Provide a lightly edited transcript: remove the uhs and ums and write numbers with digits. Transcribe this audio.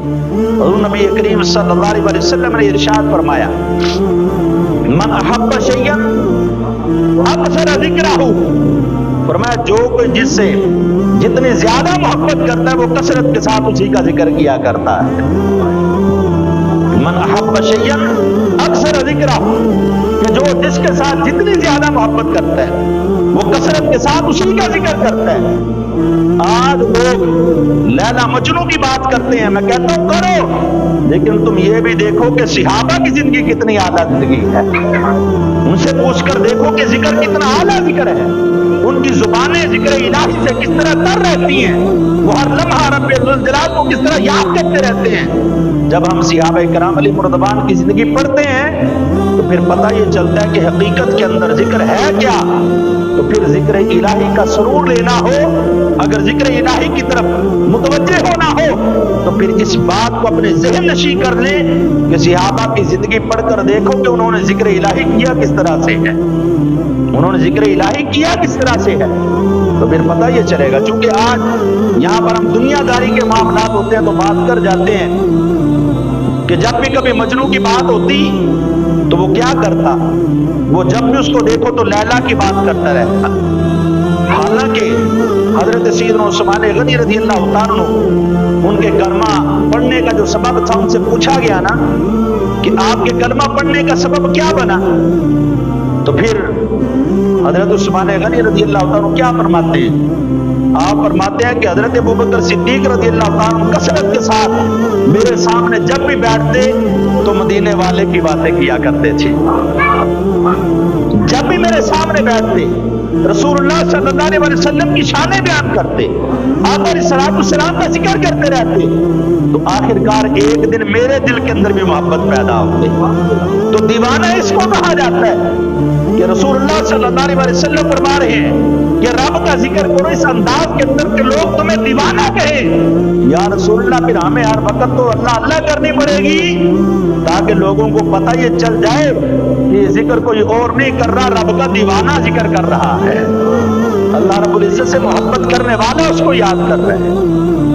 حضور نبی کریم صلی اللہ علیہ وسلم نے ارشاد فرمایا من احب شیئا اکثر ذکرہ، فرمایا جو کوئی جس سے جتنی زیادہ محبت کرتا ہے وہ کثرت کے ساتھ اسی کا ذکر کیا کرتا ہے۔ من احب شیئا اکثر ذکرہ، کہ جو جس کے ساتھ جتنی زیادہ محبت کرتا ہے وہ کثرت کے ساتھ اسی کا ذکر کرتا ہے۔ آج لوگ لیلا مجنوں کی بات کرتے ہیں، میں کہتا ہوں کرو، لیکن تم یہ بھی دیکھو کہ صحابہ کی زندگی کتنی اعلیٰ زندگی ہے، ان سے پوچھ کر دیکھو کہ ذکر کتنا اعلیٰ ذکر ہے، ان کی زبانیں ذکر الہی سے کس طرح تر رہتی ہیں، وہ ہر لمحہ رب ذوالجلال کو کس طرح یاد کرتے رہتے ہیں۔ جب ہم صحابہ کرام علیہ مرضوان کی زندگی پڑھتے ہیں تو پھر پتہ یہ چلتا ہے کہ حقیقت کے اندر ذکر ہے کیا۔ تو پھر ذکر الہی کا سرور لینا ہو، اگر ذکر الہی کی طرف متوجہ ہونا ہو تو پھر اس بات کو اپنے ذہن نشین کر لیں کہ صحابہ کی زندگی پڑھ کر دیکھو کہ انہوں نے ذکر الہی کیا کس طرح سے ہے، انہوں نے ذکر الہی کیا کس طرح سے ہے، تو پھر پتہ یہ چلے گا۔ چونکہ آج یہاں پر ہم دنیا داری کے معاملات ہوتے ہیں تو بات کر جاتے ہیں کہ جب بھی کبھی مجنوں کی بات ہوتی تو وہ کیا کرتا، وہ جب بھی اس کو دیکھو تو لیلا کی بات کرتا رہتا، حالانکہ حضرت سیدنا عثمان غنی رضی اللہ عنہ ان کے کلمہ پڑھنے کا جو سبب تھا ان سے پوچھا گیا نا کہ آپ کے کلمہ پڑھنے کا سبب کیا بنا، تو پھر حضرت عثمان غنی رضی اللہ عنہ کیا فرماتے ہیں، آپ فرماتے ہیں کہ حضرت ابوبکر صدیق رضی اللہ عنہ کثرت کے ساتھ میرے سامنے جب بھی بیٹھتے تو مدینے والے کی باتیں کیا کرتے تھے، جب بھی میرے سامنے بیٹھتے رسول اللہ صلی اللہ علیہ وسلم کی شانیں بیان کرتے، آقا علیہ الصلوۃ والسلام کا ذکر کرتے رہتے، تو آخرکار ایک دن میرے دل کے اندر بھی محبت پیدا ہوتی۔ تو دیوانہ اس کو کہا جاتا ہے کہ رسول اللہ صلی اللہ علیہ وسلم فرما رہے ہیں کہ رب کا ذکر کرو اس انداز کے اندر کہ لوگ تمہیں دیوانہ کہیں، یا رسول اللہ پھر ہمیں ہر وقت تو اللہ اللہ کرنی پڑے گی تاکہ لوگوں کو پتہ یہ چل جائے کہ یہ ذکر کوئی اور نہیں کر رہا، رب کا دیوانہ ذکر کر رہا ہے، اللہ رب العزت سے محبت کرنے والا اس کو یاد کر رہے ہیں۔